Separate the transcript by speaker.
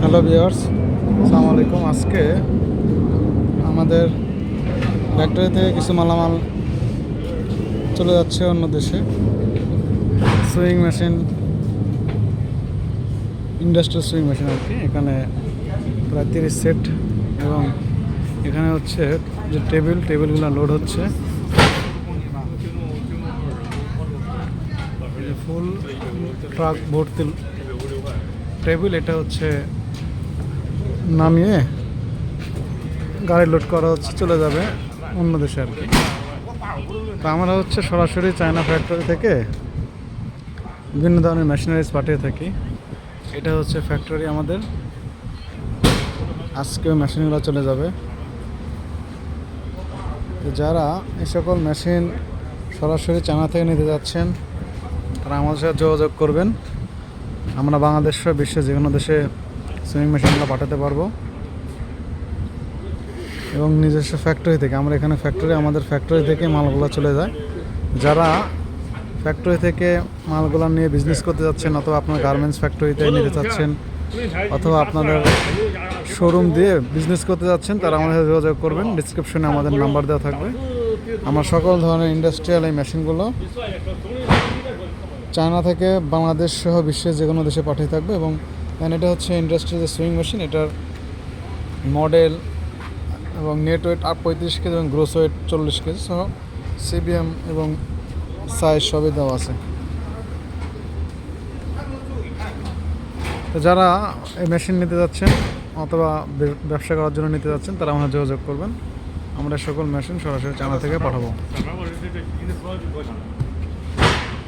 Speaker 1: Hello viewers, আসসালামু আলাইকুম। আজকে আমাদের ফ্যাক্টরি থেকে কিছু মালামাল চলে যাচ্ছে অন্য দেশে। Sewing machine, industrial sewing machine আর কি। এখানে প্রায় 30 সেট, এবং এখানে হচ্ছে যে টেবিলগুলো লোড হচ্ছে। ফুল ট্রাক ভর্তি টেবিল, এটা হচ্ছে নামিয়ে গাড়ি লোড করা হচ্ছে, চলে যাবে অন্য দেশে আর কি। তো আমরা হচ্ছে সরাসরি চায়না ফ্যাক্টরি থেকে বিভিন্ন ধরনের মেশিনারিজ পাঠিয়ে থাকি। এটা হচ্ছে ফ্যাক্টরি আমাদের। আজকেও মেশিনগুলো চলে যাবে। তো যারা এই সকল মেশিন সরাসরি চায়না থেকে নিতে যাচ্ছেন, তারা আমাদের সাথে যোগাযোগ করবেন। আমরা বাংলাদেশ সহ বিশ্বের যে কোনো দেশে সুইং মেশিনগুলো পাঠাতে পারবো, এবং নিজস্ব ফ্যাক্টরি থেকে। আমরা এখানে আমাদের ফ্যাক্টরি থেকে মালগুলো চলে যায়। যারা ফ্যাক্টরি থেকে মালগুলো নিয়ে বিজনেস করতে যাচ্ছেন, অথবা আপনার গার্মেন্টস ফ্যাক্টরিতে নিতে চাচ্ছেন, অথবা আপনাদের শোরুম দিয়ে বিজনেস করতে যাচ্ছেন, তারা আমাদের সাথে যোগাযোগ করবেন। ডিসক্রিপশনে আমাদের নাম্বার দেওয়া থাকবে। আমরা সকল ধরনের ইন্ডাস্ট্রিয়াল এই মেশিনগুলো চায়না থেকে বাংলাদেশ সহ বিশ্বের যে কোনো দেশে পাঠিয়ে থাকবে। এবং এটা হচ্ছে ইন্ডাস্ট্রিয়াল সুইং মেশিন। এটার মডেল এবং নেট ওয়েট 35 কেজি এবং গ্রোস ওয়েট 40 কেজি সহ সিবিএম এবং সাইজ সবই দেওয়া আছে। তো যারা এই মেশিন নিতে যাচ্ছেন অথবা ব্যবসা করার জন্য নিতে যাচ্ছেন, তারা আমাদের যোগাযোগ করবেন। আমরা সকল মেশিন সরাসরি চায়না থেকে পাঠাবো।